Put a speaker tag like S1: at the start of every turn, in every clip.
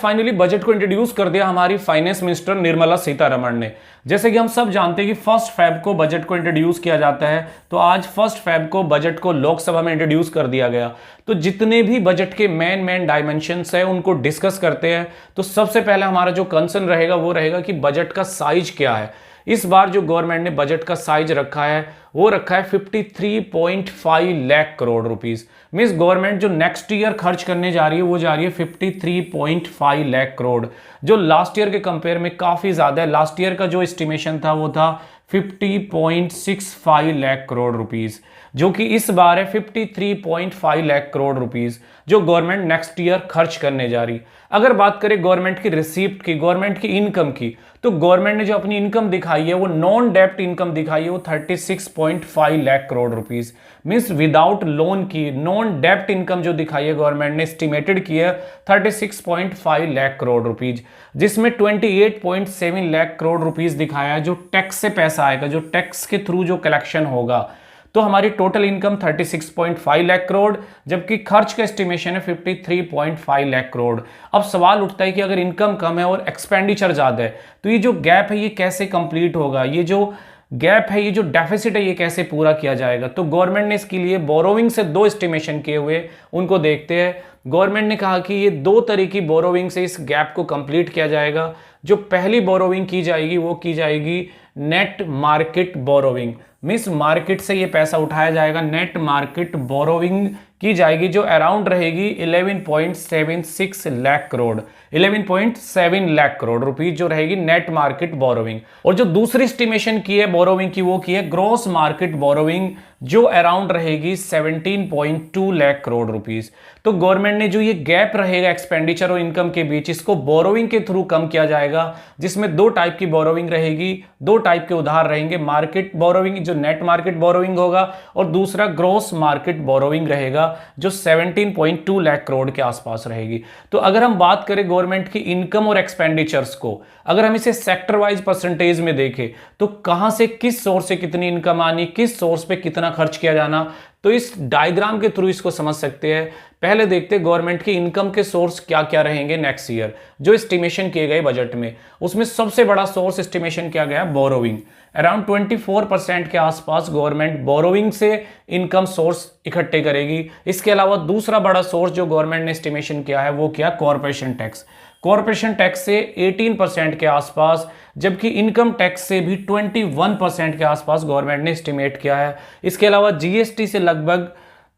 S1: Finally budget को introduce कर दिया हमारी फाइनेंस मिनिस्टर निर्मला सीतारमण ने। जैसे कि हम सब जानते हैं कि 1 फेब को बजट को इंट्रोड्यूस किया जाता है, तो आज 1 फेब को बजट को लोकसभा में इंट्रोड्यूस कर दिया गया। तो जितने भी बजट के मेन डायमेंशंस है उनको डिस्कस करते हैं। तो सबसे पहले हमारा जो कंसर्न रहेगा वो रहेगा कि बजट का साइज क्या है। इस बार जो गवर्नमेंट ने बजट का साइज रखा है वो रखा है 53.5 lakh crore rupees. Means government जो नेक्स्ट ईयर खर्च करने जा रही है वो जा रही है 53.5 लाख करोड़, जो लास्ट ईयर के कंपेयर में काफी ज्यादा है। लास्ट ईयर का जो एस्टिमेशन था वो था 50.65 लाख करोड़ रुपीस, जो कि इस बार है 53.5 लाख करोड़ रुपीस जो गवर्नमेंट नेक्स्ट ईयर खर्च करने जा रही। अगर बात करें गवर्नमेंट की रिसीप्ट की, गवर्नमेंट की इनकम की, तो गवर्नमेंट ने जो अपनी इनकम दिखाई है वो नॉन डेप्ट इनकम दिखाई है वो 36.5 lakh crore rupees. Means without loan की नॉन डेप्ट इनकम जो दिखाई है गवर्नमेंट ने एस्टिमेटेड की है 36.5 लाख करोड़ रुपीज, जिसमें 28.7 लाख करोड़ रुपीस दिखाया है जो टैक्स से पैसा आएगा, जो टैक्स के थ्रू जो कलेक्शन होगा। तो हमारी टोटल इनकम 36.5 लाख करोड़, जबकि खर्च का एस्टिमेशन है 53.5 लाख करोड़। अब सवाल उठता है कि अगर इनकम कम है और एक्सपेंडिचर ज्यादा है तो ये जो गैप है ये कैसे कंप्लीट होगा, ये जो गैप है, ये जो डेफिसिट है ये कैसे पूरा किया जाएगा। तो गवर्नमेंट ने इसके लिए बोरोविंग से 2 एस्टिमेशन किए हुए, उनको देखते हैं। गवर्नमेंट ने कहा कि ये 2 तरह की बोरोविंग से इस गैप को कंप्लीट किया जाएगा। जो पहली बोरोविंग की जाएगी वो की जाएगी net market borrowing, means market से ये पैसा उठाया जाएगा। नेट मार्केट बोरोविंग की जाएगी जो अराउंड रहेगी 11.76 लाख करोड़, 11.7 लाख करोड़ रुपीज जो रहेगी नेट मार्केट बोरोविंग। और जो दूसरी एस्टिमेशन की है बोरोविंग की वो की है ग्रॉस मार्केट बोरोविंग, जो अराउंड रहेगी 17.2 लाख करोड़ रुपीस। तो गवर्नमेंट ने जो ये गैप रहेगा एक्सपेंडिचर और इनकम के बीच, इसको बोरोविंग के थ्रू कम किया जाएगा, जिसमें 2 टाइप की बोरोविंग रहेगी, 2 टाइप के उधार रहेंगे। मार्केट बोरोविंग जो नेट मार्केट बोरोविंग होगा और दूसरा ग्रॉस मार्केट बोरोविंग रहेगा जो 17.2 लाख करोड़ के आसपास रहेगी। तो अगर हम बात करें गवर्नमेंट की इनकम और एक्सपेंडिचर्स को, अगर हम इसे सेक्टर वाइज परसेंटेज में देखें तो कहां से किस सोर्स से कितनी इनकम आनी, किस सोर्स पे कितना खर्च किया जाना, तो इस डायग्राम के थ्रू इसको समझ सकते हैं। पहले देखते हैं गवर्नमेंट की इनकम के सोर्स क्या क्या रहेंगे नेक्स्ट ईयर जो एस्टिमेशन किए गए बजट में। उसमें सबसे बड़ा सोर्स एस्टिमेशन किया गया बोरोविंग, अराउंड 24% के आसपास गवर्नमेंट बोरोविंग से इनकम सोर्स इकट्ठे करेगी। इसके अलावा दूसरा बड़ा सोर्स जो गवर्नमेंट ने एस्टिमेशन किया है वो क्या, कॉर्पोरेशन टैक्स। कॉर्पोरेशन टैक्स से 18% के आसपास, जबकि इनकम टैक्स से भी 21% के आसपास गवर्नमेंट ने एस्टिमेट किया है। इसके अलावा जीएसटी से लगभग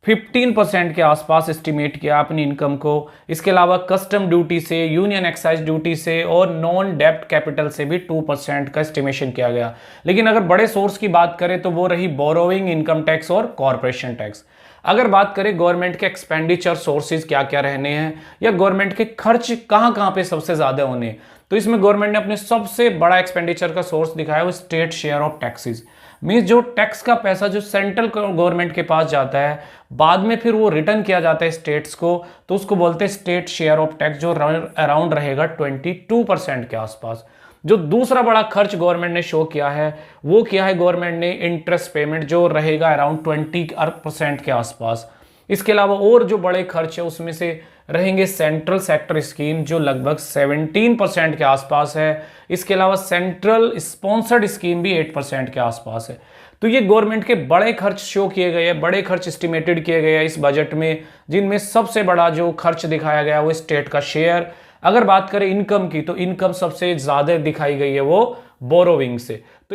S1: 15% के आसपास एस्टिमेट किया अपनी इनकम को। इसके अलावा कस्टम ड्यूटी से, यूनियन एक्साइज ड्यूटी से और नॉन डेप्ट कैपिटल से भी 2% का एस्टिमेशन किया गया। लेकिन अगर बड़े सोर्स की बात करें तो वो रही बोरोविंग, इनकम टैक्स और कॉर्पोरेशन टैक्स। अगर बात करें गवर्नमेंट के एक्सपेंडिचर सोर्सेज क्या क्या रहने हैं या गवर्नमेंट के खर्च कहां कहां पे सबसे ज्यादा होने, तो इसमें गवर्नमेंट ने अपने सबसे बड़ा एक्सपेंडिचर का सोर्स दिखाया वो state share of taxes. Means जो टैक्स का पैसा जो सेंट्रल गवर्नमेंट के पास जाता है बाद में फिर वो रिटर्न किया जाता है स्टेट्स को, तो उसको बोलते हैं स्टेट शेयर ऑफ टैक्स, जो अराउंड रहेगा 22% के आसपास। जो दूसरा बड़ा खर्च गवर्नमेंट ने शो किया है वो किया है गवर्नमेंट ने इंटरेस्ट पेमेंट, जो रहेगा अराउंड 20% के आसपास। इसके अलावा और जो बड़े खर्च है उसमें से रहेंगे सेंट्रल सेक्टर स्कीम जो लगभग 17% के आसपास है। इसके अलावा सेंट्रल स्पॉन्सर्ड स्कीम भी 8% के आसपास है। तो ये गवर्नमेंट के बड़े खर्च शो किए गए हैं, बड़े खर्च एस्टिमेटेड किए गए हैं इस बजट में, जिनमें सबसे बड़ा जो खर्च दिखाया गया है वो स्टेट का शेयर। अगर बात करें इनकम की तो इनकम सबसे ज्यादा दिखाई गई है वो बोरोविंग से। तो